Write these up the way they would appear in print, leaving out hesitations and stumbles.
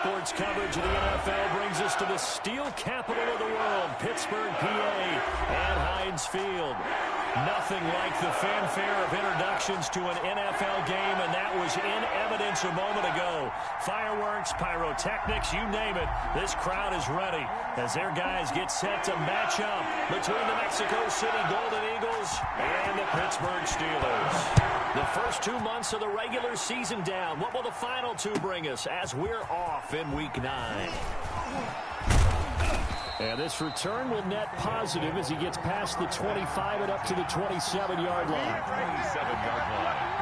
sports coverage of the NFL brings us to the steel capital of the world, Pittsburgh, PA, at Heinz Field. Nothing like the fanfare of introductions to an NFL game, and that was in evidence a moment ago. Fireworks, pyrotechnics, you name it. This crowd is ready as their guys get set to match up between the Mexico City Golden Eagles and the Pittsburgh Steelers. The first 2 months of the regular season down. What will the final two bring us as we're off in Week 9? And this return will net positive as he gets past the 25 and up to the 27-yard line. 27-yard line.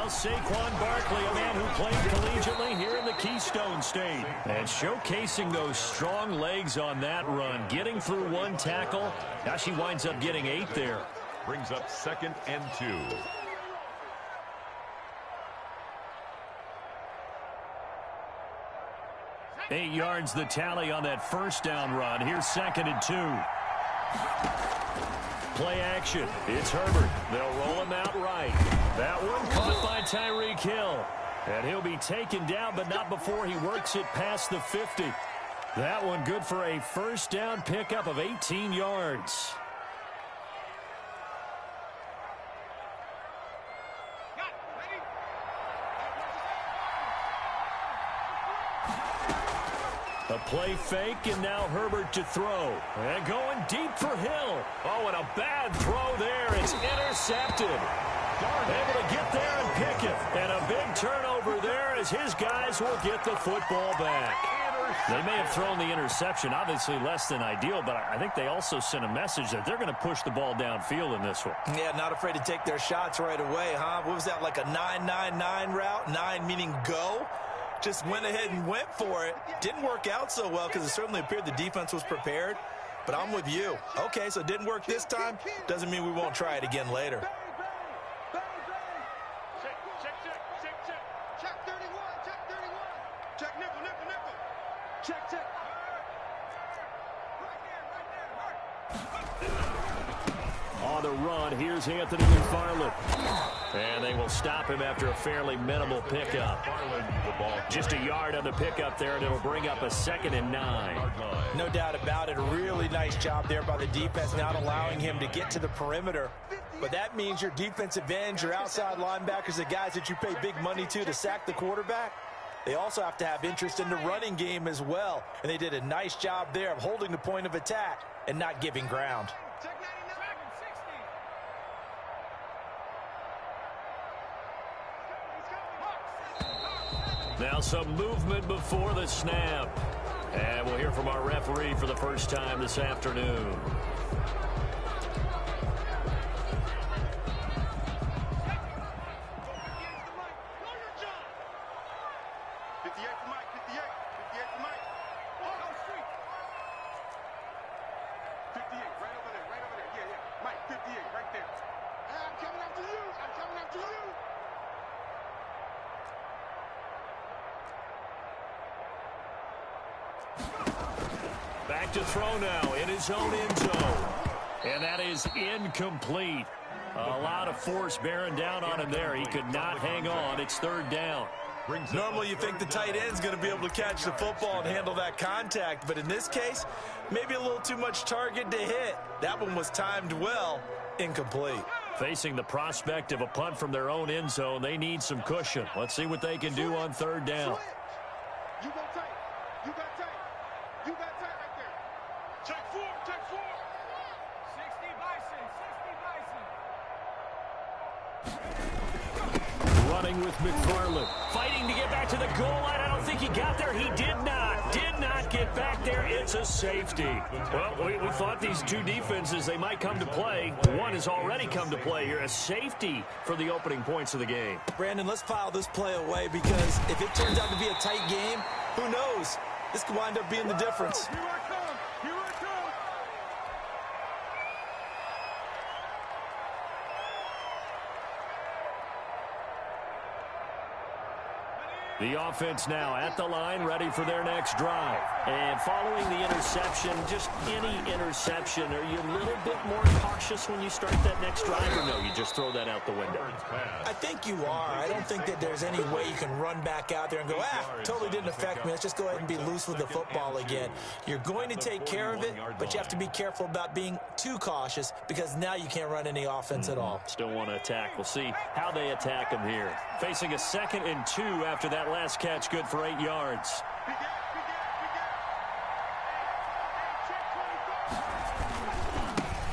Saquon Barkley, a man who played collegiately here in the Keystone State. And showcasing those strong legs on that run. Getting through one tackle. Gosh, he winds up getting 8 there. Brings up 2nd and 2. Eight yards the tally on that first down run. Here's 2nd and 2. Play action. It's Herbert. They'll roll him out right. That one caught by Tyreek Hill. And he'll be taken down, but not before he works it past the 50. That one good for a first down pickup of 18 yards. A play fake, and now Herbert to throw. And going deep for Hill. Oh, and a bad throw there. It's intercepted. Able to get there and pick it. And a big turnover there as his guys will get the football back. They may have thrown the interception, obviously less than ideal, but I think they also sent a message that they're going to push the ball downfield in this one. Yeah, not afraid to take their shots right away, huh? What was that, like a 9-9-9 route? 9 meaning go? Just went ahead and went for it. Didn't work out so well because it certainly appeared the defense was prepared. But I'm with you. Okay, so it didn't work this time. Doesn't mean we won't try it again later. Check 31. Check nickel. Check. On the run, here's Anthony McFarland. And they will stop him after a fairly minimal pickup. Just a yard on the pickup there, and it'll bring up a 2nd and 9. No doubt about it. A really nice job there by the defense, not allowing him to get to the perimeter. But that means your defensive ends, your outside linebackers, the guys that you pay big money to sack the quarterback, they also have to have interest in the running game as well. And they did a nice job there of holding the point of attack and not giving ground. Now some movement before the snap. And we'll hear from our referee for the first time this afternoon. Back to throw now in his own end zone. And that is incomplete. A lot of force bearing down on him there. He could not hang on. It's 3rd down. Normally you think the tight end's going to be able to catch the football and handle that contact. But in this case, maybe a little too much target to hit. That one was timed well. Incomplete. Facing the prospect of a punt from their own end zone, they need some cushion. Let's see what they can do on 3rd down. You got tight. You got tight right there. Check 4. 60 Bison. Running with McFarland. Fighting to get back to the goal line. I don't think he got there. He did not get back there. It's a safety. Well, we thought these two defenses, they might come to play. One has already come to play here. A safety for the opening points of the game. Brandon, let's file this play away because if it turns out to be a tight game, who knows? This could wind up being the difference. Here I come. The offense now at the line, ready for their next drive. And following the interception, just any interception, are you a little bit more cautious when you start that next drive, or no, you just throw that out the window? I think you are. I don't think that there's any way you can run back out there and go, totally didn't affect me. Let's just go ahead and be loose with the football again. You're going to take care of it, but you have to be careful about being too cautious because now you can't run any offense at all. Still want to attack. We'll see how they attack him here. Facing a 2nd and 2 after that last catch, good for 8 yards.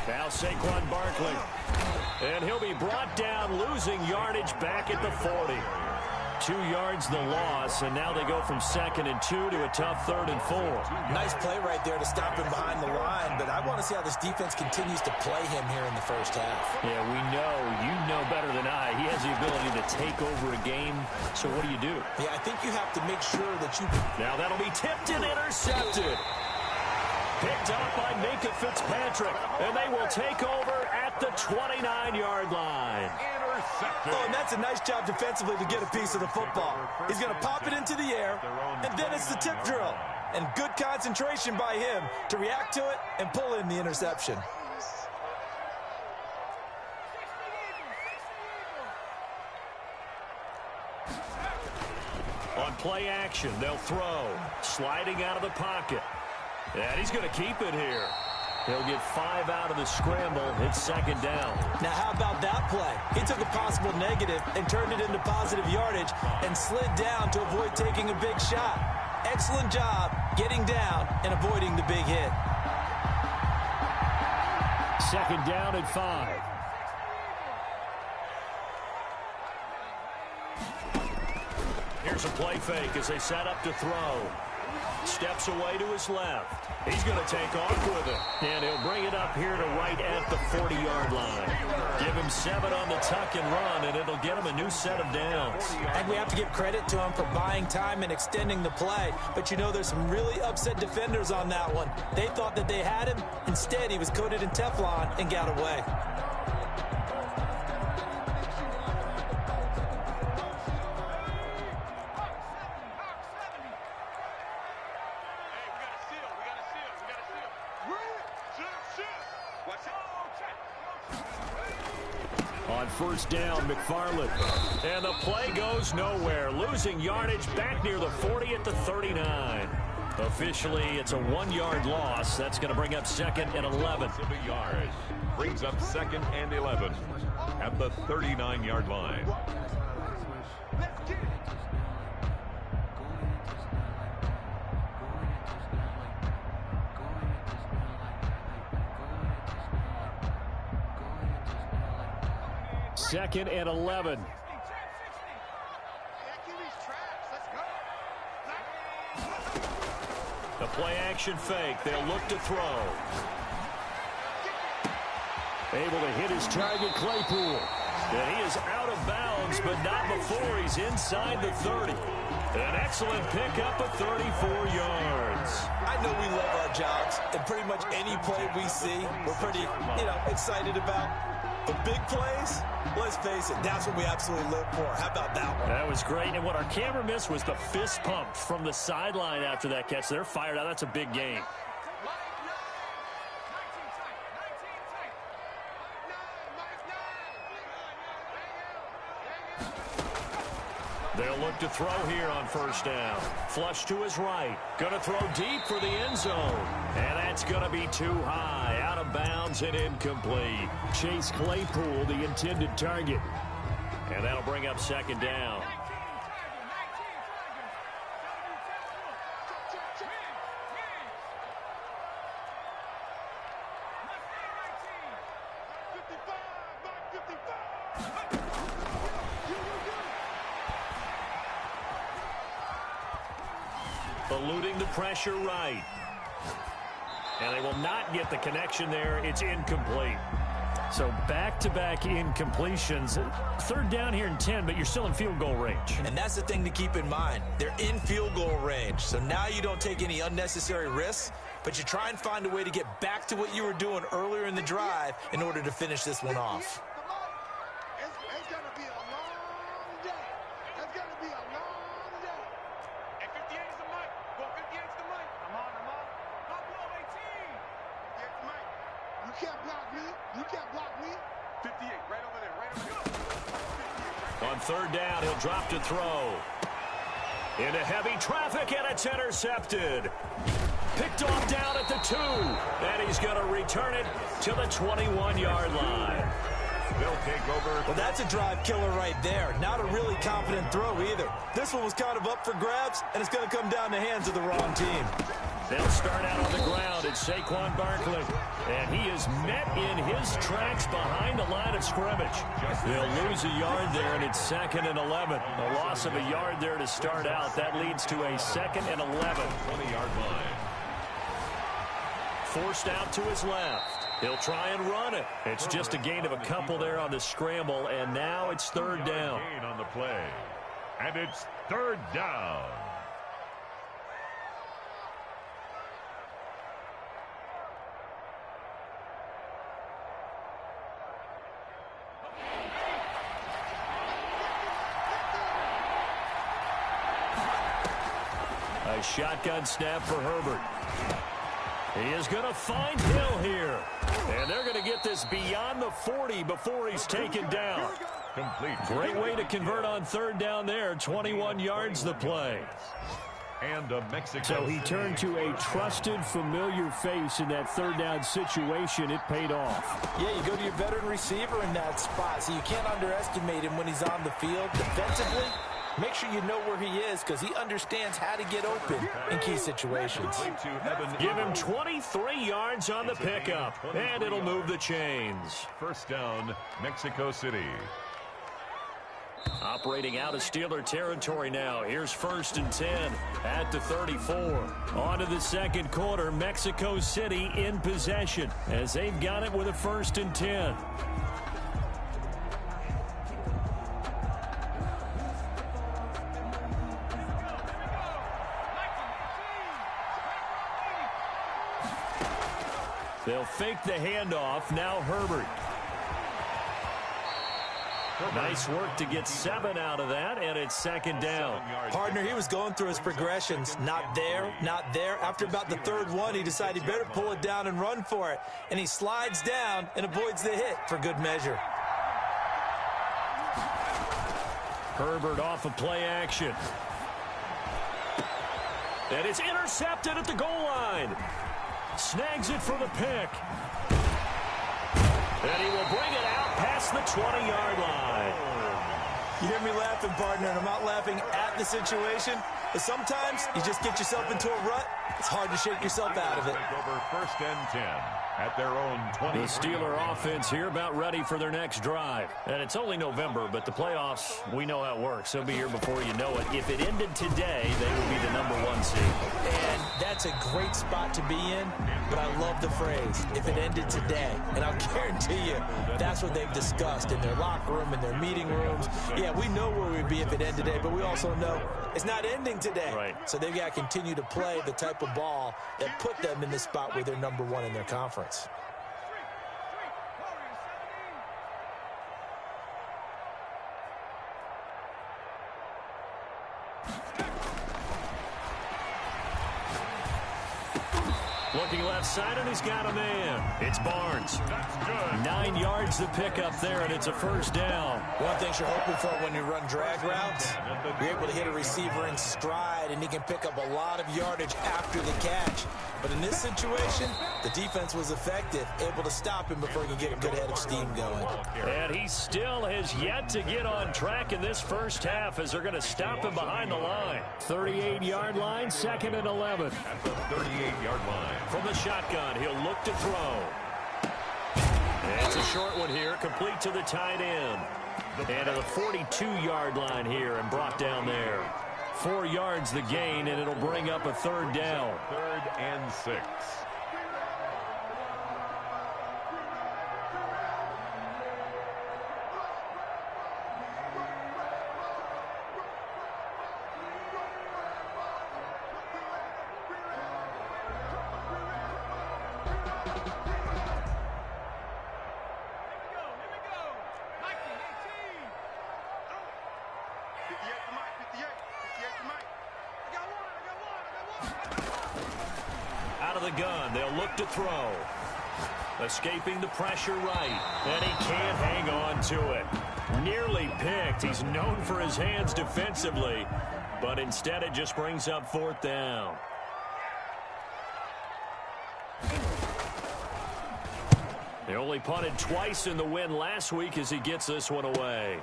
Now Saquon Barkley. And he'll be brought down, losing yardage back at the 40. 2 yards the loss, and now they go from 2nd and 2 to a tough 3rd and 4. Nice play right there to stop him behind the line, but I want to see how this defense continues to play him here in the first half. Yeah, we know. You know better than I. He has the ability to take over a game, so what do you do? Yeah, I think you have to make sure that you... Now that'll be tipped and intercepted. Picked up by Minkah Fitzpatrick, and they will take over at the 29-yard line. Oh, and that's a nice job defensively to get a piece of the football. He's going to pop it into the air, and then it's the tip drill. And good concentration by him to react to it and pull in the interception. On play action, they'll throw. Sliding out of the pocket. And he's going to keep it here. He'll get 5 out of the scramble. It's 2nd down. Now, how about that play? He took a possible negative and turned it into positive yardage and slid down to avoid taking a big shot. Excellent job getting down and avoiding the big hit. 2nd down and 5. Here's a play fake as they set up to throw. Steps away to his left. He's going to take off with it. And he'll bring it up here to right at the 40-yard line. Give him 7 on the tuck and run, and it'll get him a new set of downs. And we have to give credit to him for buying time and extending the play. But, you know, there's some really upset defenders on that one. They thought that they had him. Instead, he was coated in Teflon and got away. On 1st down, McFarland. And the play goes nowhere. Losing yardage back near the 40 at the 39. Officially, it's a 1-yard loss. That's going to bring up 2nd and 11. Yards. Brings up 2nd and 11 at the 39-yard line. Let's get it. Second and 11. The play action fake. They'll look to throw. Able to hit his target, Claypool. And he is out of bounds, but not before he's inside the 30. An excellent pickup of 34 yards. I know we love our jobs, and pretty much any play we see, we're pretty, excited about. The big plays, let's face it, that's what we absolutely live for. How about that one? That was great, and what our camera missed was the fist pump from the sideline after that catch. They're fired out. That's a big game. They'll look to throw here on 1st down. Flush to his right. Going to throw deep for the end zone. And that's going to be too high. Out of bounds and incomplete. Chase Claypool, the intended target. And that'll bring up 2nd down. Eluding the pressure right. And they will not get the connection there. It's incomplete. So back-to-back incompletions. 3rd down here and 10, but you're still in field goal range. And that's the thing to keep in mind. They're in field goal range. So now you don't take any unnecessary risks, but you try and find a way to get back to what you were doing earlier in the drive in order to finish this one off. It's going to be a long day. It's going to be a long day. me. You can't block me. 58, right over there, right over there. On third down, he'll drop to throw. Into heavy traffic, and it's intercepted. Picked off down at the 2. And he's going to return it to the 21-yard line. They'll take over. Well, that's a drive killer right there. Not a really confident throw either. This one was kind of up for grabs, and it's going to come down the hands of the wrong team. They'll start out on the ground. It's Saquon Barkley. And he is met in his tracks behind the line of scrimmage. They'll lose a yard there, and it's 2nd and 11. A loss of a yard there to start out. That leads to a 2nd and 11. 20-yard line. Forced out to his left. He'll try and run it. It's just a gain of a couple there on the scramble, and now it's third down. Gain on the play. And it's third down. A shotgun snap for Herbert. He is going to find Hill here. And they're going to get this beyond the 40 before he's taken down. Complete. Great way to convert on third down there. 21 yards the play. And a Mexico. So he turned to a trusted, familiar face in that third down situation. It paid off. Yeah, you go to your veteran receiver in that spot, so you can't underestimate him when he's on the field defensively. Make sure you know where he is because he understands how to get open in key situations. Give him 23 yards on the pickup, and it'll move the chains. First down, Mexico City. Operating out of Steeler territory now. Here's 1st and 10 at the 34. On to the second quarter. Mexico City in possession as they've got it with a 1st and 10. They'll fake the handoff. Now Herbert. Nice work to get 7 out of that, and it's 2nd down. Partner, he was going through his progressions. Not there, not there. After about the 3rd one, he decided he better pull it down and run for it. And he slides down and avoids the hit for good measure. Herbert off of play action. And it's intercepted at the goal line. Snags it for the pick. And he will bring it out past the 20-yard line. You hear me laughing, partner, and I'm not laughing at the situation. But sometimes you just get yourself into a rut. It's hard to shake yourself out of it. Take over 1st and 10 at their own 20. The Steeler offense here about ready for their next drive. And it's only November, but the playoffs, we know how it works. They'll be here before you know it. If it ended today, they would be the #1 seed. And that's a great spot to be in, but I love the phrase, if it ended today. And I'll guarantee you, that's what they've discussed in their locker room, in their meeting rooms. Yeah, we know where we'd be if it ended today, but we also know it's not ending today. Right. So they've got to continue to play the type of ball that put them in the spot where they're #1 in their conference. Looking left side, and he's got a man. It's Barnes. That's good. 9 yards to pick up there, and it's a 1st down. One thing you're hoping for when you run drag routes, you're able to hit a receiver in stride, and he can pick up a lot of yardage after the catch. But in this situation, the defense was effective, able to stop him before he could get a good head of steam going. And he still has yet to get on track in this first half as they're going to stop him behind the line. 38-yard line, 2nd and 11. At the 38-yard line. From the shotgun, he'll look to throw. And it's a short one here, complete to the tight end. And at the 42-yard line here and brought down there. 4 yards the gain, and it'll bring up a 3rd down. 3rd and 6. Out of the gun, they'll look to throw. Escaping the pressure right, and he can't hang on to it. Nearly picked. He's known for his hands defensively, but instead it just brings up 4th down. They only punted twice in the win last week as he gets this one away.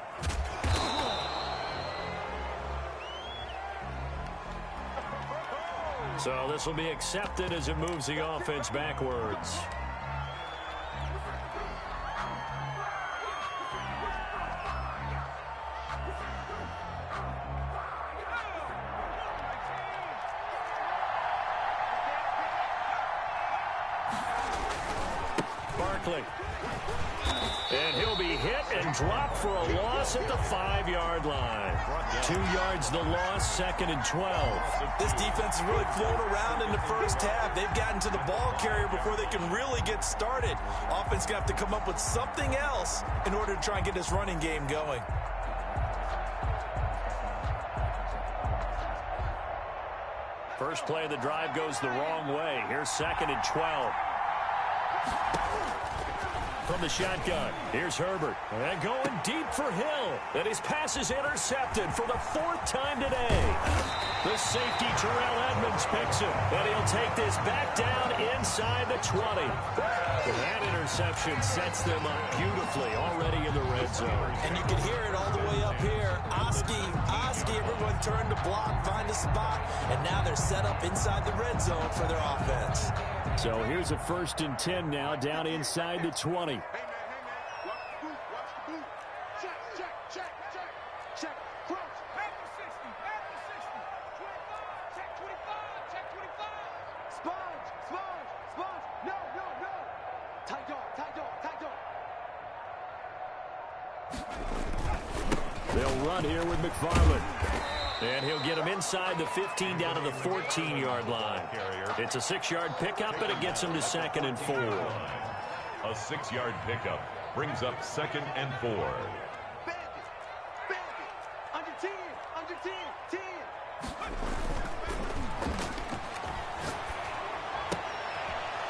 So this will be accepted as it moves the offense backwards. Barkley. And he'll be hit and dropped for a loss at the 5-yard line. 2 yards the loss, 2nd and 12. This defense is really flown around in the first half. They've gotten to the ball carrier before they can really get started. Offense going to have to come up with something else in order to try and get this running game going. First play of the drive goes the wrong way. Here's 2nd and 12. From the shotgun, here's Herbert. And going deep for Hill. And his pass is intercepted for the 4th time today. The safety, Terrell Edmonds, picks him. And he'll take this back down inside the 20. That interception sets them up beautifully already in the red zone. And you can hear it all the way up here. Oski, everyone turned to block, find a spot. And now they're set up inside the red zone for their offense. So here's a 1st and 10 now, down inside the 20. Hey, man, watch the boot, watch the boot. Check. Crouch. Back to 60, 25, check 25. Sponge. No. Tight dog. They'll run here with McFarland. And he'll get him inside the 15 down to the 14-yard line. It's a 6-yard pickup, and it gets him to 2nd and 4. A 6-yard pickup brings up 2nd and 4. Bandit. Under 10.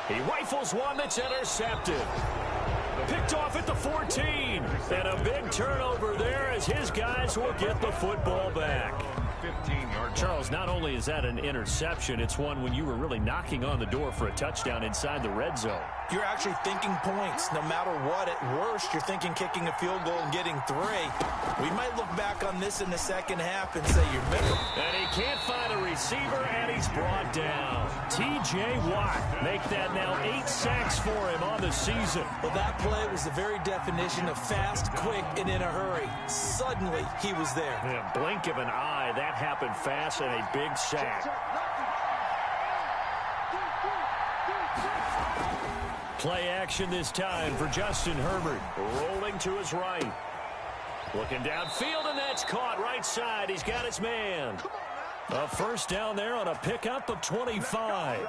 He rifles one that's intercepted. Picked off at the 14. And a big turnover there as his guys will get the football back. 15-yard. Charles, not only is that an interception, it's one when you were really knocking on the door for a touchdown inside the red zone. You're actually thinking points. No matter what, at worst, you're thinking kicking a field goal and getting 3. We might look back on this in the second half and say you're middle. And he can't find a receiver, and he's brought down. T.J. Watt make that now 8 sacks for him on the season. Well, that play was the very definition of fast, quick, and in a hurry. Suddenly, he was there. In a blink of an eye, that happened fast and a big sack. Play action this time for Justin Herbert. Rolling to his right. Looking downfield, and that's caught right side. He's got his man. A 1st down there on a pickup of 25.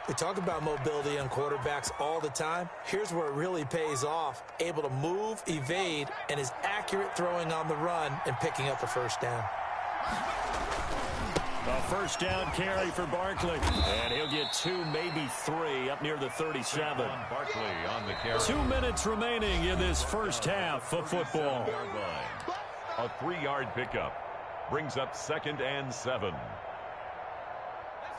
We talk about mobility on quarterbacks all the time. Here's where it really pays off. Able to move, evade, and is accurate throwing on the run and picking up a 1st down. A 1st down carry for Barkley. And he'll get 2, maybe 3, up near the 37. Barkley on the carry. 2 minutes remaining in this first half of football. A 3-yard pickup brings up 2nd and 7.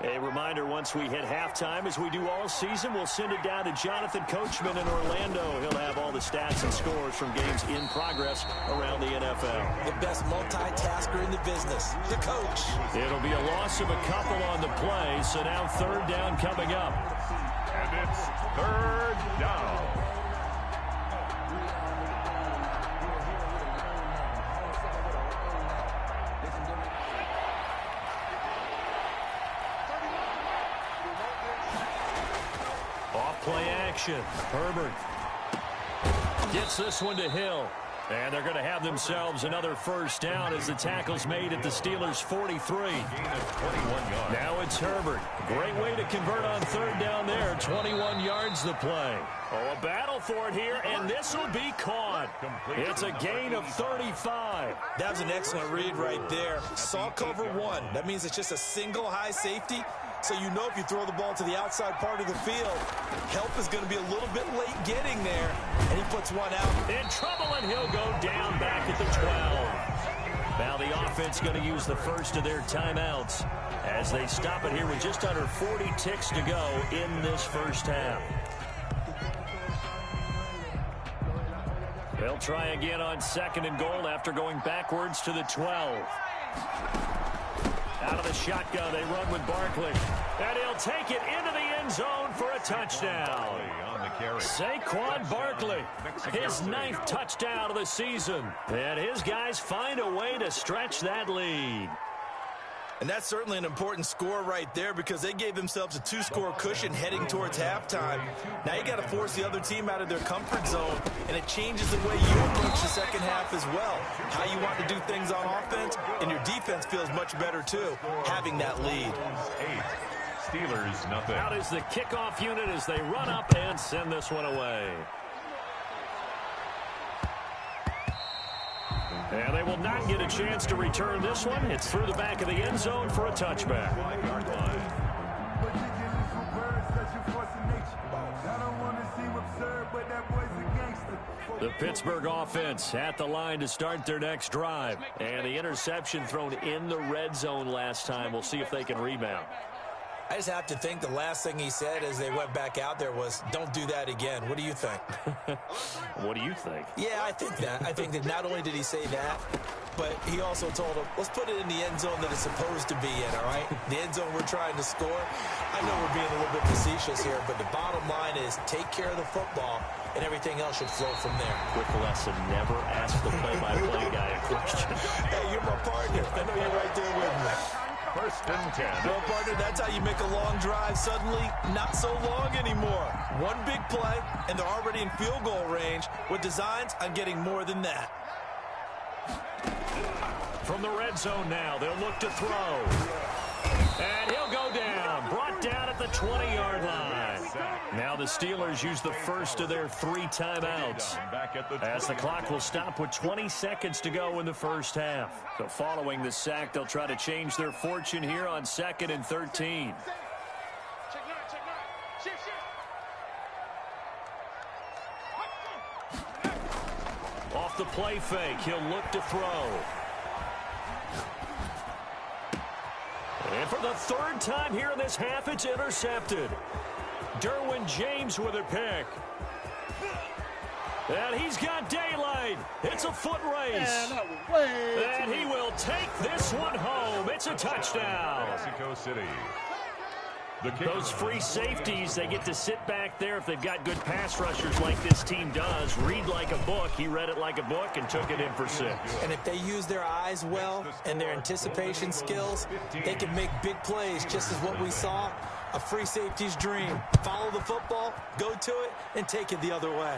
A reminder, once we hit halftime, as we do all season, we'll send it down to Jonathan Coachman in Orlando. He'll have all the stats and scores from games in progress around the NFL. The best multitasker in the business, the coach. It'll be a loss of a couple on the play, so now 3rd down coming up. And it's 3rd down. Play action. Herbert gets this one to Hill. And they're going to have themselves another first down as the tackle's made at the Steelers' 43. Now it's Herbert. Great way to convert on third down there. 21 yards the play. Oh, a battle for it here, and this will be caught. It's a gain of 35. That was an excellent read right there. Saw cover one. That means it's just a single high safety. So you know if you throw the ball to the outside part of the field, help is going to be a little bit late getting there. And he puts one out. In trouble, and he'll go down back at the 12. Now the offense going to use the first of their timeouts as they stop it here with just under 40 ticks to go in this first half. They'll try again on 2nd and goal after going backwards to the 12. Out of the shotgun, they run with Barkley. And he'll take it into the end zone for a touchdown. Saquon Barkley, his 9th touchdown of the season. And his guys find a way to stretch that lead. And that's certainly an important score right there because they gave themselves a 2-score cushion heading towards halftime. Now you got to force the other team out of their comfort zone, and it changes the way you approach the second half as well. How you want to do things on offense, and your defense feels much better too, having that lead. 8, Steelers nothing. Out is the kickoff unit as they run up and send this one away. And they will not get a chance to return this one. It's through the back of the end zone for a touchback. The Pittsburgh offense at the line to start their next drive. And the interception thrown in the red zone last time. We'll see if they can rebound. I just have to think the last thing he said as they went back out there was, don't do that again. What do you think? What do you think? Yeah, I think that. I think that not only did he say that, but he also told him, let's put it in the end zone that it's supposed to be in, all right? The end zone we're trying to score. I know we're being a little bit facetious here, but the bottom line is take care of the football, and everything else should flow from there. Quick lesson, never ask the play-by-play guy a question. Hey, you're my partner. I know you're right there with me. 1st and 10. Well, partner, that's how you make a long drive suddenly not so long anymore. One big play, and they're already in field goal range with designs on getting more than that. From the red zone now, they'll look to throw. And he'll go down, brought down at the 20-yard line. Now the Steelers use the first of their 3 timeouts as the clock will stop with 20 seconds to go in the first half. So following the sack, they'll try to change their fortune here on 2nd and 13. Off the play fake, he'll look to throw. And for the 3rd time here in this half, it's intercepted. Derwin James with a pick. And he's got daylight. It's a foot race. And he will take this one home. It's a touchdown. Mexico City. Those free safeties, they get to sit back there if they've got good pass rushers like this team does. Read like a book. He read it like a book and took it in for 6. And if they use their eyes well and their anticipation skills, they can make big plays, just as what we saw. A free safety's dream. Follow the football, go to it, and take it the other way.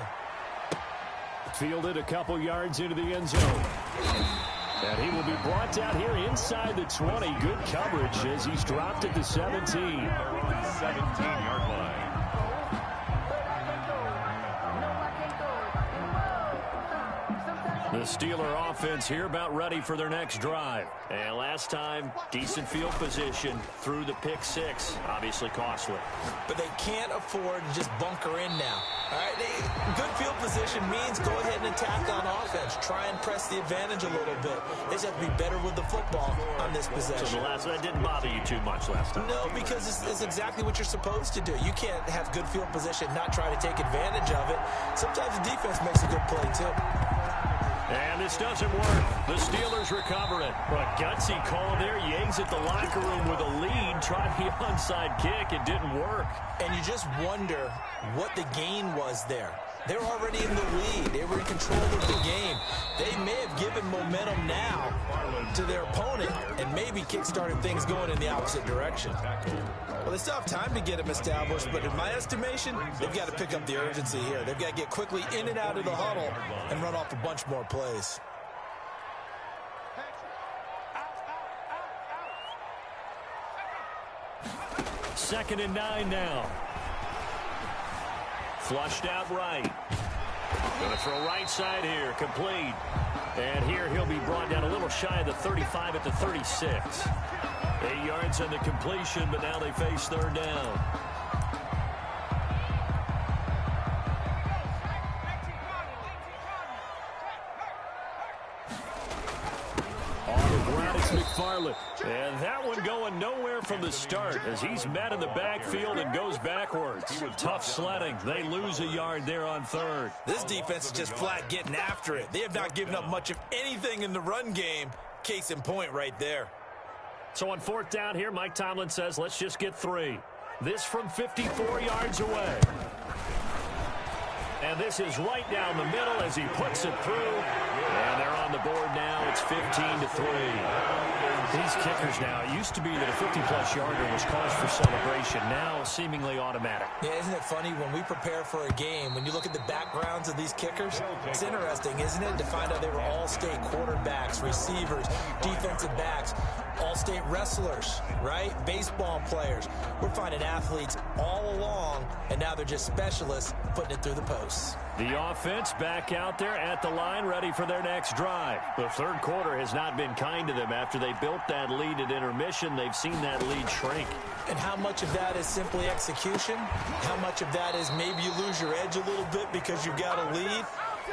Fielded a couple yards into the end zone. And he will be brought down here inside the 20. Good coverage as he's dropped at the 17. 17-yard line. The Steeler offense here about ready for their next drive. And last time, decent field position through the pick 6. Obviously costly. But they can't afford to just bunker in now. All right, good field position means go ahead and attack on offense. Try and press the advantage a little bit. They just have to be better with the football on this possession. So that didn't bother you too much last time? No, because it's exactly what you're supposed to do. You can't have good field position, not try to take advantage of it. Sometimes the defense makes a good play, too. And this doesn't work. The Steelers recover it. A gutsy call there. Yates at the locker room with a lead. Tried the onside kick. It didn't work. And you just wonder what the gain was there. They're already in the lead. They were in control of the game. They may have given momentum now to their opponent and maybe kick-started things going in the opposite direction. Well, they still have time to get them established, but in my estimation, they've got to pick up the urgency here. They've got to get quickly in and out of the huddle and run off a bunch more plays. Second and 9 now. Flushed out right. Going to throw right side here. Complete. And here he'll be brought down a little shy of the 35 at the 36. 8 yards on the completion, but now they face third down. McFarland. And that one going nowhere from the start as he's met in the backfield and goes backwards. Tough sledding. They lose a yard there on third. This defense is just flat getting after it. They have not given up much of anything in the run game. Case in point right there. So on fourth down here, Mike Tomlin says, let's just get 3. This from 54 yards away. And this is right down the middle as he puts it through. And they're on the board now. It's 15-3. These kickers now, it used to be that a 50-plus yarder was cause for celebration. Now seemingly automatic. Yeah, isn't it funny when we prepare for a game, when you look at the backgrounds of these kickers, it's interesting, isn't it, to find out they were all-state quarterbacks, receivers, defensive backs, all-state wrestlers, right? Baseball players. We're finding athletes all along, and now they're just specialists putting it through the posts. The offense back out there at the line, ready for their next drive. The third quarter has not been kind to them. After they built that lead at intermission, they've seen that lead shrink. And how much of that is simply execution? How much of that is maybe you lose your edge a little bit because you've got a lead?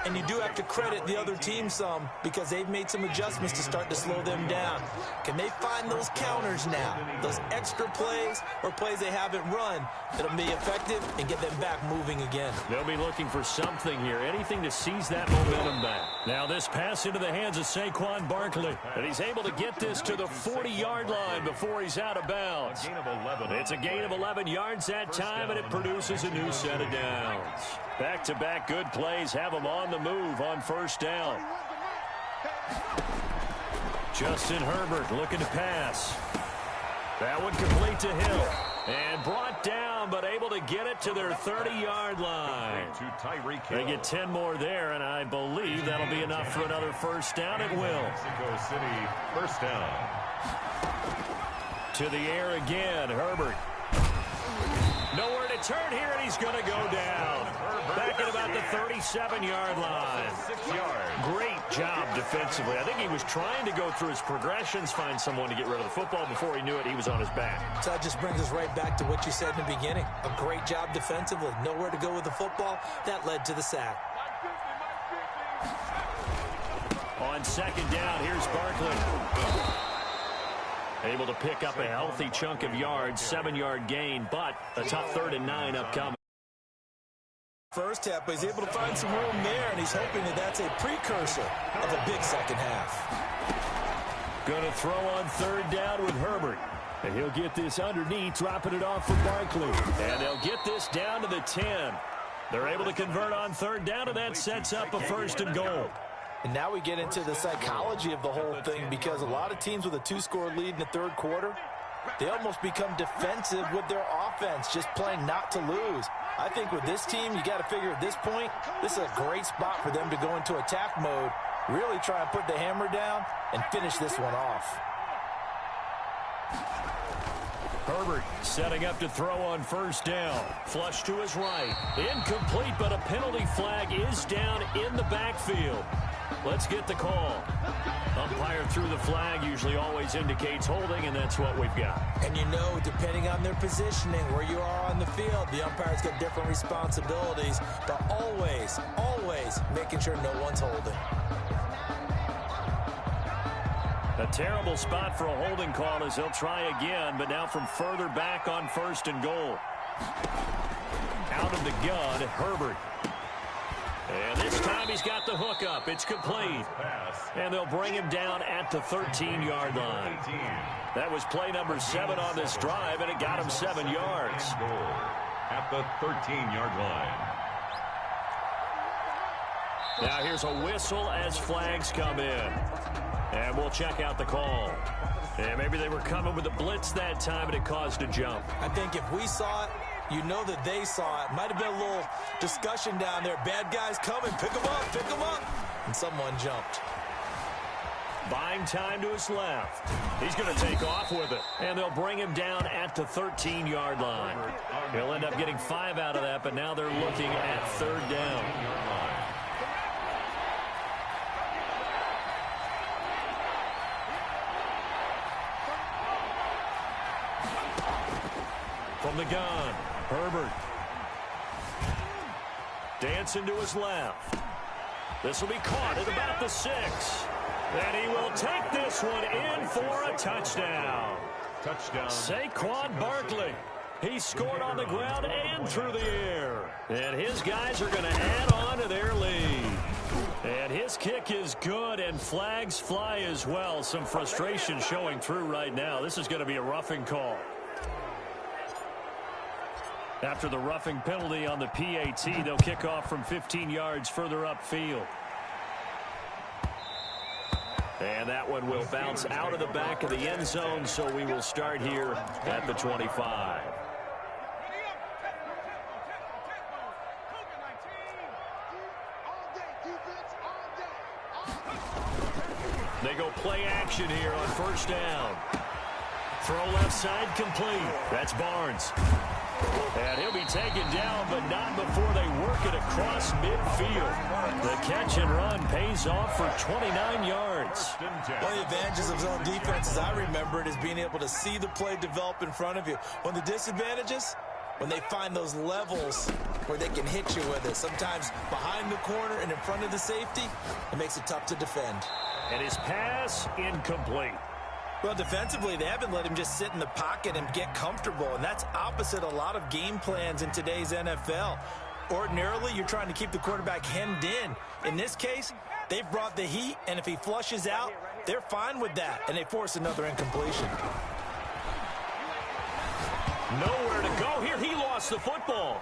And you do have to credit the other team some because they've made some adjustments to start to slow them down. Can they find those counters now, those extra plays or plays they haven't run that'll be effective and get them back moving again? They'll be looking for something here, anything to seize that momentum back. Now this pass into the hands of Saquon Barkley, and he's able to get this to the 40-yard line before he's out of bounds. It's a gain of 11 yards that time, and it produces a new set of downs. Back-to-back good plays have them on the move on first down. Justin Herbert looking to pass. That one complete to Hill. And brought down, but able to get it to their 30-yard line. They get 10 more there, and I believe that'll be enough for another first down. It will. Mexico City, first down. To the air again, Herbert. Nowhere to turn here, and he's going to go down. Back at about the 37-yard line. 6 yards. Great job defensively. I think he was trying to go through his progressions, find someone to get rid of the football. Before he knew it, he was on his back. So that just brings us right back to what you said in the beginning. A great job defensively. Nowhere to go with the football. That led to the sack. On second down, here's Barkley. Able to pick up a healthy chunk of yards, 7-yard gain, but a tough 3rd and 9 upcoming. First half, but he's able to find some room there, and he's hoping that that's a precursor of a big second half. Going to throw on third down with Herbert. And he'll get this underneath, dropping it off for Barkley. And they'll get this down to the 10. They're able to convert on third down, and that sets up a 1st and goal. And now we get into the psychology of the whole thing, because a lot of teams with a 2-score lead in the third quarter, they almost become defensive with their offense, just playing not to lose. I think with this team, you got to figure at this point, this is a great spot for them to go into attack mode, really try and put the hammer down and finish this one off. Herbert setting up to throw on first down. Flush to his right. Incomplete, but a penalty flag is down in the backfield. Let's get the call. Umpire threw the flag, usually always indicates holding, and that's what we've got. And you know, depending on their positioning, where you are on the field, the umpire's got different responsibilities, but always making sure no one's holding. A terrible spot for a holding call as he'll try again, but now from further back on 1st and goal. Out of the gun, Herbert. And this time he's got the hook up. It's complete. And they'll bring him down at the 13-yard line. That was play number 7 on this drive, and it got him 7 yards. At the 13-yard line. Now here's a whistle as flags come in. And we'll check out the call. And maybe they were coming with a blitz that time and it caused a jump. I think if we saw it, you know that they saw it. Might have been a little discussion down there. Bad guys coming. Pick them up. Pick them up. And someone jumped. Buying time to his left. He's going to take off with it. And they'll bring him down at the 13-yard line. He'll end up getting 5 out of that, but now they're looking at 3rd down. From the gun, Herbert. Dancing to his left. This will be caught at about the 6. And he will take this one in for a touchdown. Touchdown. Saquon Barkley. He scored on the ground and through the air. And his guys are going to add on to their lead. And his kick is good, and flags fly as well. Some frustration showing through right now. This is going to be a roughing call. After the roughing penalty on the PAT, they'll kick off from 15 yards further upfield. And that one will bounce out of the back of the end zone, so we will start here at the 25. They go play action here on 1st down. Throw left side complete. That's Barnes. And he'll be taken down, but not before they work it across midfield. The catch and run pays off for 29 yards. One of the advantages of zone defense, as I remember it, is being able to see the play develop in front of you. One of the disadvantages, when they find those levels where they can hit you with it. Sometimes behind the corner and in front of the safety, it makes it tough to defend. And his pass incomplete. Well, defensively, they haven't let him just sit in the pocket and get comfortable, and that's opposite a lot of game plans in today's NFL. Ordinarily, you're trying to keep the quarterback hemmed in. In this case, they've brought the heat, and if he flushes out, they're fine with that, and they force another incompletion. Nowhere to go here. He lost the football.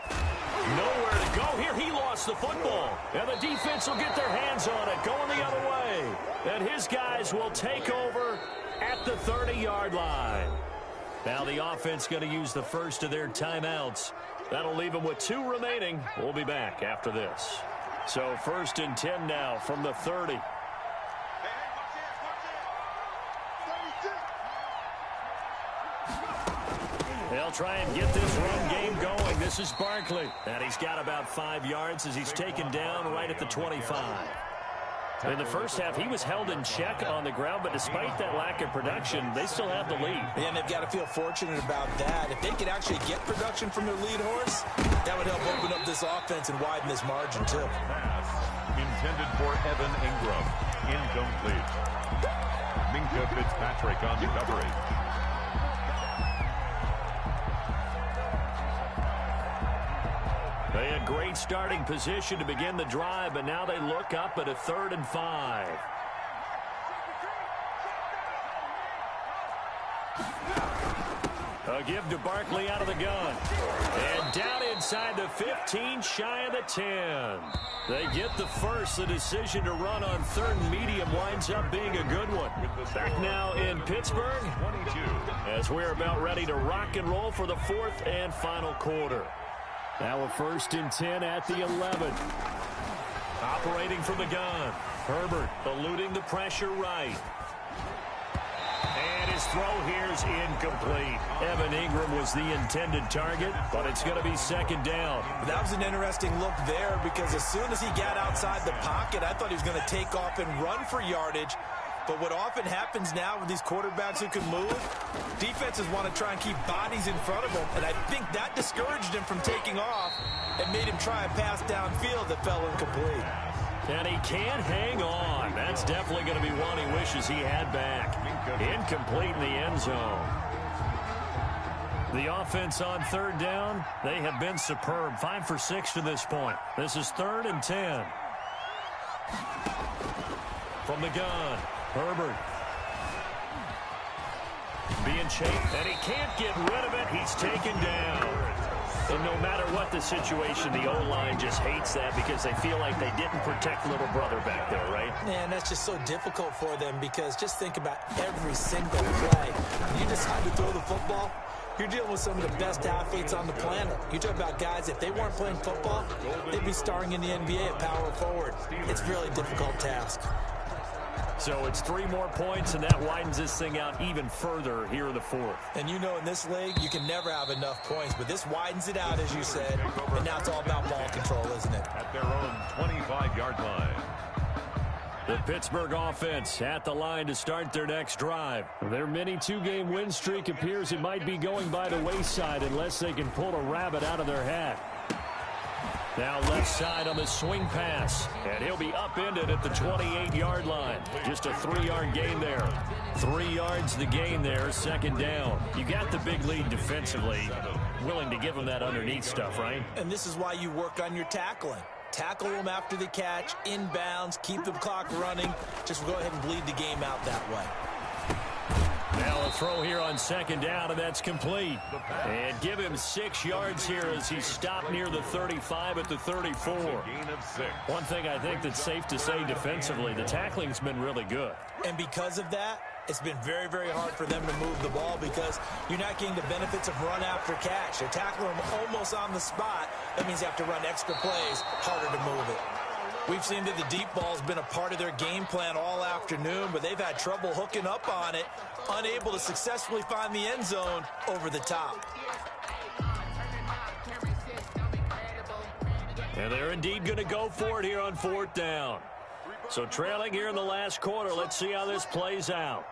Nowhere to go here. He lost the football. And the defense will get their hands on it, going the other way. And his guys will take over at the 30-yard line. Now the offense going to use the first of their timeouts. That'll leave them with 2 remaining. We'll be back after this. So 1st and 10 now from the 30. They'll try and get this run game going. This is Barkley. And he's got about 5 yards as he's taken down right at the 25. In the first half, he was held in check on the ground, but despite that lack of production, they still have the lead. And they've got to feel fortunate about that. If they could actually get production from their lead horse, that would help open up this offense and widen this margin, too. Pass intended for Evan Ingram. Incomplete. Minkah Fitzpatrick on the coverage. They had great starting position to begin the drive, but now they look up at a 3rd and 5. A give to Barkley out of the gun. And down inside the 15, shy of the 10. They get the first. The decision to run on 3rd and medium winds up being a good one. Back now in Pittsburgh, 22. as we're about ready to rock and roll for the 4th and final quarter. Now a 1st and 10 at the 11. Operating from the gun. Herbert eluding the pressure right. And his throw here is incomplete. Evan Ingram was the intended target, but it's going to be 2nd down. That was an interesting look there because as soon as he got outside the pocket, I thought he was going to take off and run for yardage. But what often happens now with these quarterbacks who can move, defenses want to try and keep bodies in front of them, and I think that discouraged him from taking off and made him try a pass downfield that fell incomplete. And he can't hang on. That's definitely going to be one he wishes he had back. Incomplete in the end zone. The offense on 3rd down, they have been superb. 5 for 6 to this point. This is 3rd and 10. From the gun. Herbert being chased, and he can't get rid of it. He's taken down. And no matter what the situation, the O-line just hates that because they feel like they didn't protect little brother back there, right? Man, that's just so difficult for them because just think about every single play. You decide to throw the football, you're dealing with some of the best athletes on the planet. You talk about guys, if they weren't playing football, they'd be starring in the NBA at power forward. It's a really difficult task. So it's 3 more points, and that widens this thing out even further here in the 4th. And you know in this league, you can never have enough points, but this widens it out, as you said, and now it's all about ball control, isn't it? At their own 25-yard line. The Pittsburgh offense at the line to start their next drive. Their mini 2-game win streak appears it might be going by the wayside unless they can pull a rabbit out of their hat. Now left side on the swing pass, and he'll be upended at the 28-yard line. Just a 3-yard gain there. 3 yards the gain there, second down. You got the big lead defensively. Willing to give them that underneath stuff, right? And this is why you work on your tackling. Tackle them after the catch, inbounds, keep the clock running. Just go ahead and bleed the game out that way. Now a throw here on second down, and that's complete. And give him 6 yards here as he's stopped near the 35 at the 34. Gain of 6. One thing I think that's safe to say defensively, the tackling's been really good. And because of that, it's been very, very hard for them to move the ball because you're not getting the benefits of run after catch. They're tackling them almost on the spot. That means you have to run extra plays, harder to move it. We've seen that the deep ball's been a part of their game plan all afternoon, but they've had trouble hooking up on it, unable to successfully find the end zone over the top. And they're indeed going to go for it here on 4th down. So trailing here in the last quarter, let's see how this plays out.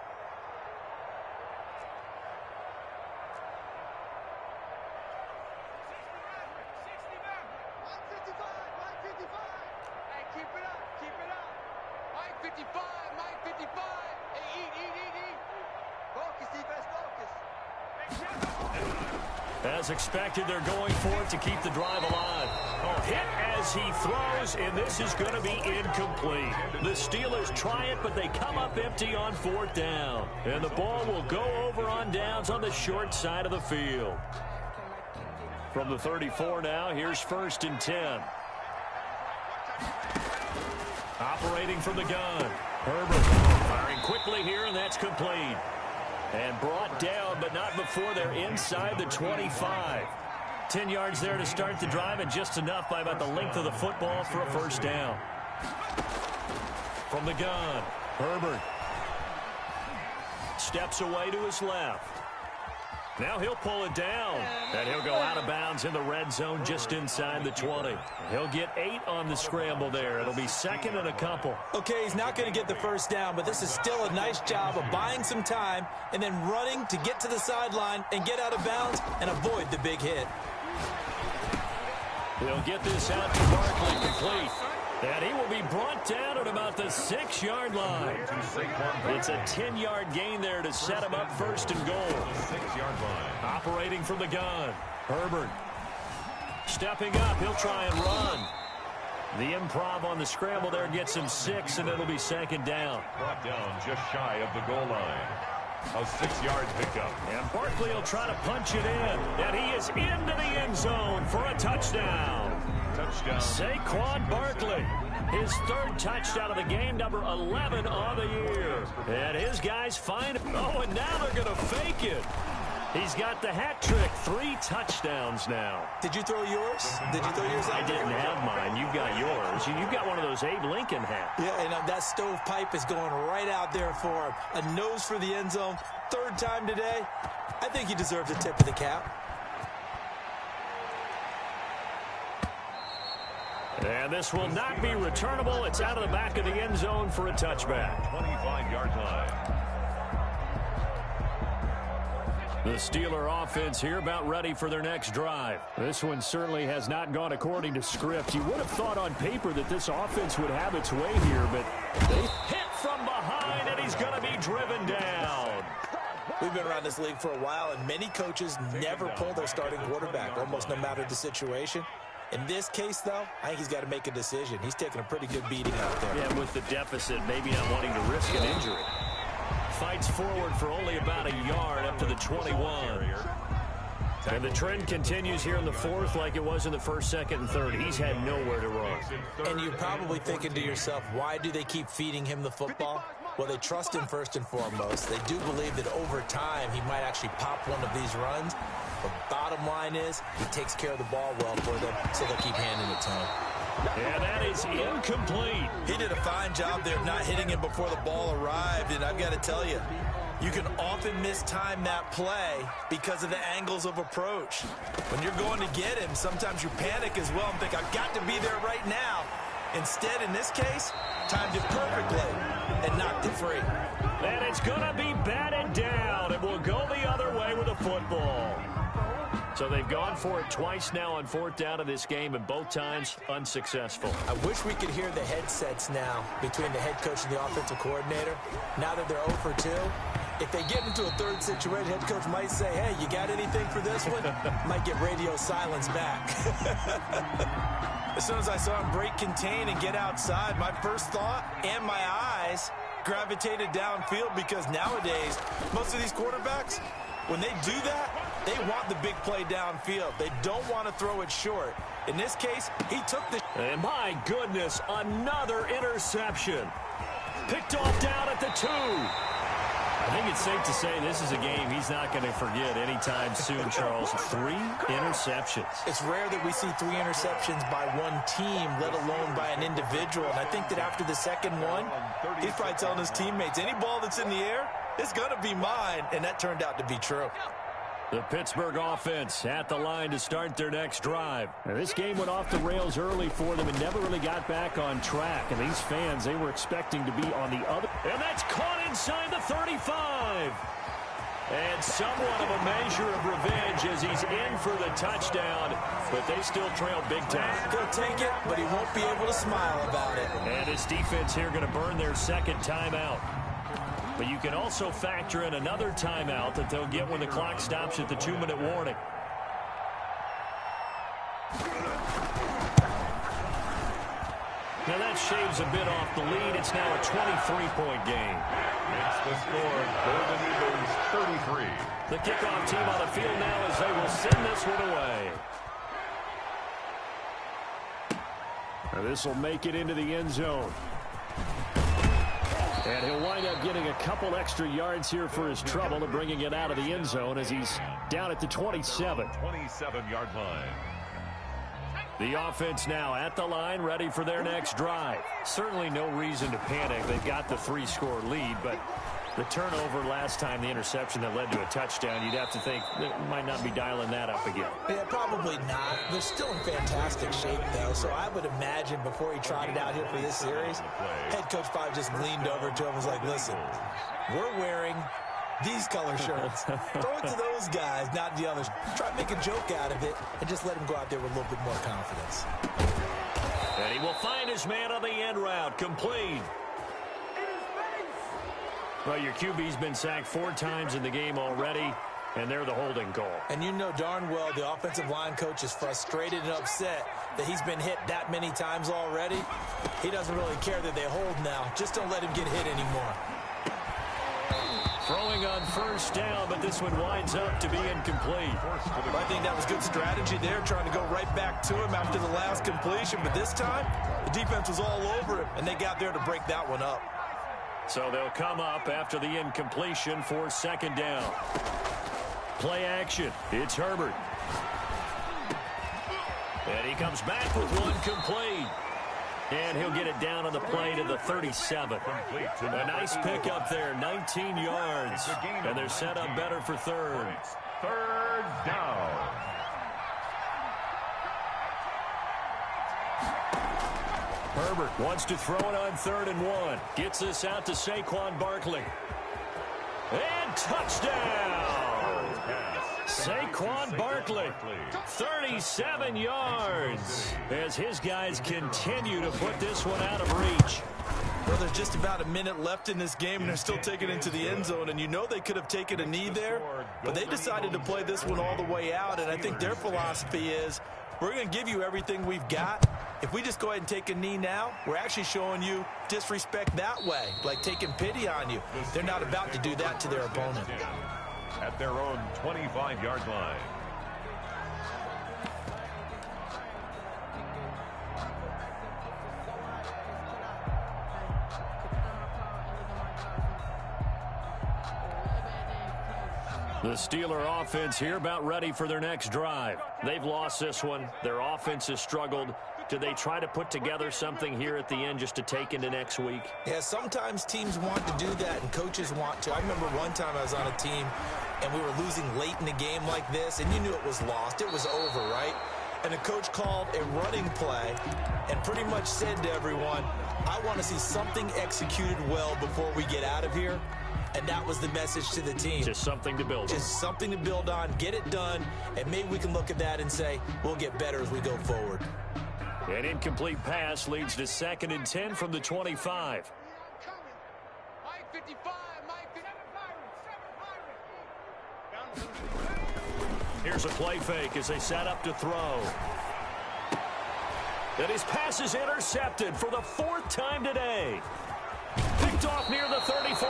As expected, they're going for it to keep the drive alive. Oh, hit as he throws, and this is going to be incomplete. The Steelers try it, but they come up empty on 4th down. And the ball will go over on downs on the short side of the field. From the 34 now, here's 1st and 10. Operating from the gun. Herbert firing quickly here, and that's complete. And brought down, but not before they're inside the 25. 10 yards there to start the drive, and just enough by about the length of the football for a 1st down. From the gun, Herbert steps away to his left. Now he'll pull it down, and he'll go out of bounds in the red zone just inside the 20. He'll get 8 on the scramble there. It'll be 2nd and a couple. Okay, he's not going to get the 1st down, but this is still a nice job of buying some time and then running to get to the sideline and get out of bounds and avoid the big hit. He'll get this out to Barkley, complete. And he will be brought down at about the 6-yard line. It's a 10-yard gain there to set him up 1st and goal. 6-yard line. Operating from the gun, Herbert. Stepping up, he'll try and run. The improv on the scramble there gets him 6, and it'll be 2nd down. Brought down just shy of the goal line. A 6-yard pickup. And Barkley will try to punch it in. And he is into the end zone for a touchdown. Touchdown. Saquon Barkley, his 3rd touchdown of the game, number 11 on the year. And his guys find him. Oh, and now they're going to fake it. He's got the hat trick. 3 touchdowns now. Did you throw yours? Did you throw yours out I didn't have mine. You've got yours. You've got one of those Abe Lincoln hats. Yeah, and that stovepipe is going right out there for him. A nose for the end zone. 3rd time today. I think he deserves a tip of the cap. And this will not be returnable. It's out of the back of the end zone for a touchback. 25-yard line. The Steeler offense here about ready for their next drive. This one certainly has not gone according to script. You would have thought on paper that this offense would have its way here, but they hit from behind, and he's going to be driven down. We've been around this league for a while, and many coaches never pull their starting quarterback, almost no matter the situation. In this case, though, I think he's got to make a decision. He's taking a pretty good beating out there. Yeah, with the deficit, maybe not wanting to risk an injury. Fights forward for only about a yard up to the 21. And the trend continues here in the fourth like it was in the first, second, and third. He's had nowhere to run. And you're probably thinking to yourself, why do they keep feeding him the football? Well, they trust him first and foremost. They do believe that over time he might actually pop one of these runs. But bottom line is he takes care of the ball well for them, so they'll keep handing it to him. And that is incomplete. He did a fine job there of not hitting him before the ball arrived, and I've got to tell you, you can often mistime that play because of the angles of approach. When you're going to get him, sometimes you panic as well and think, I've got to be there right now. Instead, in this case, timed it perfectly and knocked it free. And it's going to be batted down. It will go the other way with a football. So they've gone for it twice now on fourth down of this game, and both times unsuccessful. I wish we could hear the headsets now between the head coach and the offensive coordinator. Now that they're 0 for 2, if they get into a third situation, head coach might say, hey, you got anything for this one? Might get radio silence back. As soon as I saw him break contain and get outside, my first thought and my eyes gravitated downfield, because nowadays, most of these quarterbacks, when they do that, they want the big play downfield. They don't want to throw it short. In this case, he took the... And my goodness, another interception. Picked off down at the 2. I think it's safe to say this is a game he's not going to forget anytime soon, Charles. 3 interceptions. It's rare that we see 3 interceptions by one team, let alone by an individual. And I think that after the second one, he's probably telling his teammates, any ball that's in the air, it's going to be mine. And that turned out to be true. The Pittsburgh offense at the line to start their next drive. Now, this game went off the rails early for them and never really got back on track. And these fans, they were expecting to be on the other. And that's caught inside the 35. And somewhat of a measure of revenge as he's in for the touchdown. But they still trail big time. He'll take it, but he won't be able to smile about it. And his defense here going to burn their second timeout. But you can also factor in another timeout that they'll get when the clock stops at the 2-minute warning. Now that shaves a bit off the lead. It's now a 23-point game. It's the score, Golden Eagles 33. The kickoff team on the field now as they will send this one away. Now this will make it into the end zone. And he'll wind up getting a couple extra yards here for his trouble and bringing it out of the end zone as he's down at the 27. 27-yard line. The offense now at the line, ready for their next drive. Certainly no reason to panic. They've got the 3-score lead, but the turnover last time, the interception that led to a touchdown, you'd have to think they might not be dialing that up again. Yeah, probably not. They're still in fantastic shape, though, so I would imagine before he trotted out here for this series, head coach probably just leaned over to him and was like, listen, we're wearing these color shirts. Throw it to those guys, not the others. Try to make a joke out of it and just let him go out there with a little bit more confidence. And he will find his man on the end route, complete. Well, your QB's been sacked 4 times in the game already, and they're the holding call. And you know darn well the offensive line coach is frustrated and upset that he's been hit that many times already. He doesn't really care that they hold now. Just don't let him get hit anymore. Throwing on first down, but this one winds up to be incomplete. I think that was good strategy there, trying to go right back to him after the last completion. But this time, the defense was all over him, and they got there to break that one up. So they'll come up after the incompletion for second down. Play action. It's Herbert. And he comes back with one complete. And he'll get it down on the play to the 37. A nice pickup there, 19 yards. And they're set up better for third. Third down. Herbert wants to throw it on 3rd and 1. Gets this out to Saquon Barkley. And touchdown! Saquon Barkley, 37 yards, as his guys continue to put this one out of reach. Well, there's just about a minute left in this game, and they're still taking it into the end zone. And you know they could have taken a knee there, but they decided to play this one all the way out. And I think their philosophy is, we're going to give you everything we've got. If we just go ahead and take a knee now, we're actually showing you disrespect that way, like taking pity on you. They're not about to do that to their opponent. At their own 25-yard line. The Steeler offense here about ready for their next drive. They've lost this one. Their offense has struggled. Do they try to put together something here at the end just to take into next week? Yeah, sometimes teams want to do that and coaches want to. I remember one time I was on a team and we were losing late in a game like this, and you knew it was lost. It was over, right? And the coach called a running play and pretty much said to everyone, I want to see something executed well before we get out of here. And that was the message to the team. Just something to build on. Just something to build on, get it done, and maybe we can look at that and say, we'll get better as we go forward. An incomplete pass leads to 2nd and 10 from the 25. Here's a play fake as they set up to throw. And his pass is intercepted for the 4th time today. Picked off near the 34.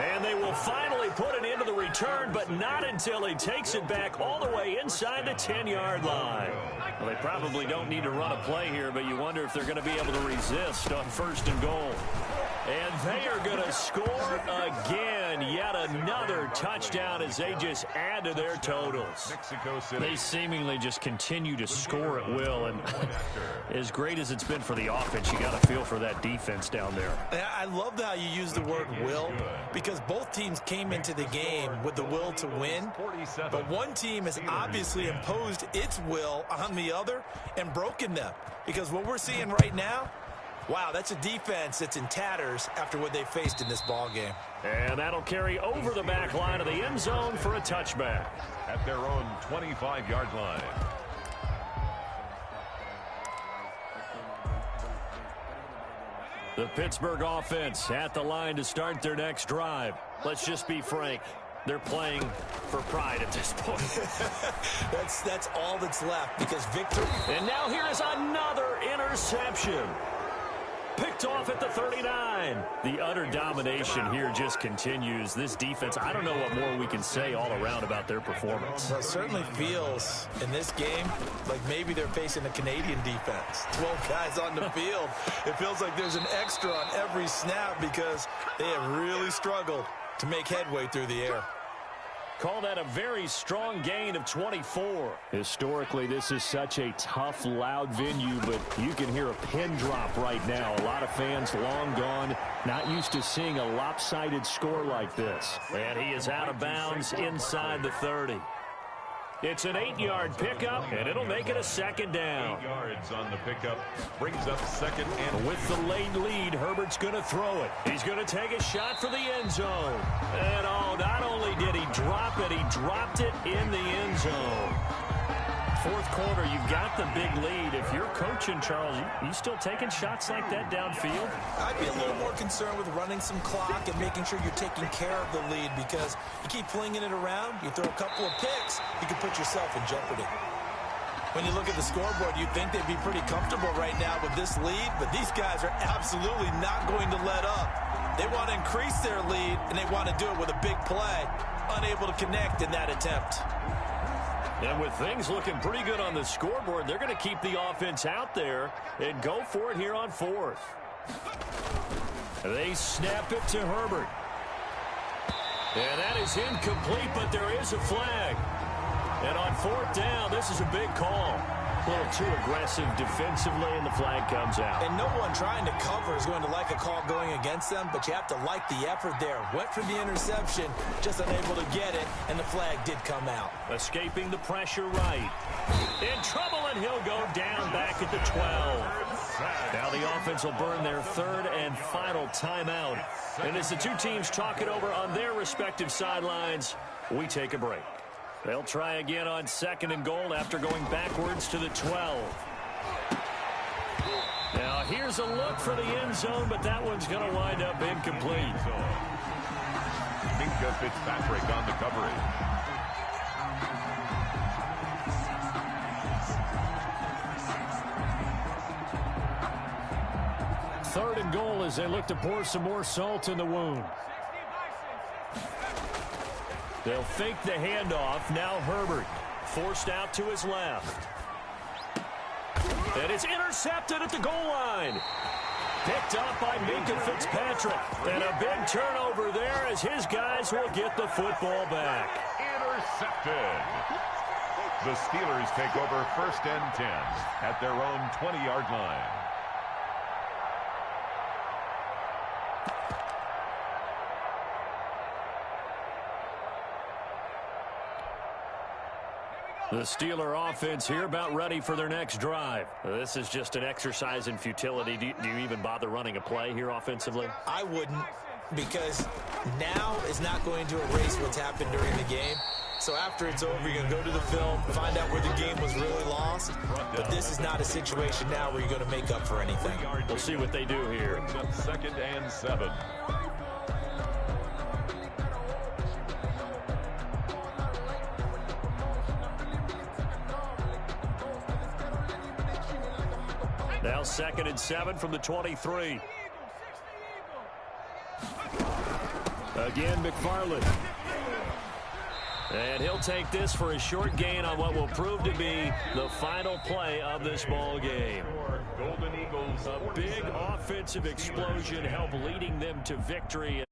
And they will finally put it into the return, but not until he takes it back all the way inside the 10-yard line. Well, they probably don't need to run a play here, but you wonder if they're going to be able to resist on 1st and goal. And they are going to score again. Yet another touchdown as they just add to their totals. They seemingly just continue to score at will. And as great as it's been for the offense, you got to feel for that defense down there. I love how you use the word will, because both teams came into the game with the will to win. But one team has obviously imposed its will on the other and broken them. Because what we're seeing right now, wow, that's a defense that's in tatters after what they faced in this ball game. And that'll carry over the back line of the end zone for a touchback. At their own 25-yard line. The Pittsburgh offense at the line to start their next drive. Let's just be frank. They're playing for pride at this point. That's all that's left, because victory. And now here is another interception. Picked off at the 39. The utter domination here just continues. This defense, I don't know what more we can say all around about their performance. Well, it certainly feels in this game like maybe they're facing a Canadian defense. 12 guys on the field. It feels like there's an extra on every snap because they have really struggled to make headway through the air. Call that a very strong gain of 24. Historically, this is such a tough, loud venue, but you can hear a pin drop right now. A lot of fans long gone, not used to seeing a lopsided score like this. And he is out of bounds inside the 30. It's an 8-yard pickup, and it'll make it a 2nd down. 8 yards on the pickup brings up 2nd and... With the late lead, Herbert's going to throw it. He's going to take a shot for the end zone. And oh, not only did he drop it, he dropped it in the end zone. 4th quarter, you've got the big lead. If you're coaching, Charles, you still taking shots like that downfield? I'd be a little more concerned with running some clock and making sure you're taking care of the lead, because you keep flinging it around, you throw a couple of picks, you can put yourself in jeopardy. When you look at the scoreboard, you'd think they'd be pretty comfortable right now with this lead, but these guys are absolutely not going to let up. They want to increase their lead, and they want to do it with a big play, unable to connect in that attempt. And with things looking pretty good on the scoreboard, they're going to keep the offense out there and go for it here on 4th. They snap it to Herbert. And that is incomplete, but there is a flag. And on 4th down, this is a big call. A little too aggressive defensively, and the flag comes out. And no one trying to cover is going to like a call going against them, but you have to like the effort there. Went for the interception, just unable to get it, and the flag did come out. Escaping the pressure right. In trouble, and he'll go down back at the 12. Now the offense will burn their 3rd and final timeout. And as the two teams talk it over on their respective sidelines, we take a break. They'll try again on 2nd and goal after going backwards to the 12. Now here's a look for the end zone, but that one's going to wind up incomplete. Minkah Fitzpatrick on the coverage. Third and goal as they look to pour some more salt in the wound. They'll fake the handoff. Now Herbert forced out to his left. And it's intercepted at the goal line. Picked up by Minkah Fitzpatrick. And a big turnover there as his guys will get the football back. Intercepted. The Steelers take over 1st and 10 at their own 20-yard line. The Steeler offense here about ready for their next drive. This is just an exercise in futility. Do you even bother running a play here offensively? I wouldn't, because now is not going to erase what's happened during the game. So after it's over, you're going to go to the film, find out where the game was really lost. But this is not a situation now where you're going to make up for anything. We'll see what they do here. 2nd and 7. Now 2nd and 7 from the 23. Again, McFarland. And he'll take this for a short gain on what will prove to be the final play of this ball game. Golden Eagles. A big offensive explosion helped leading them to victory.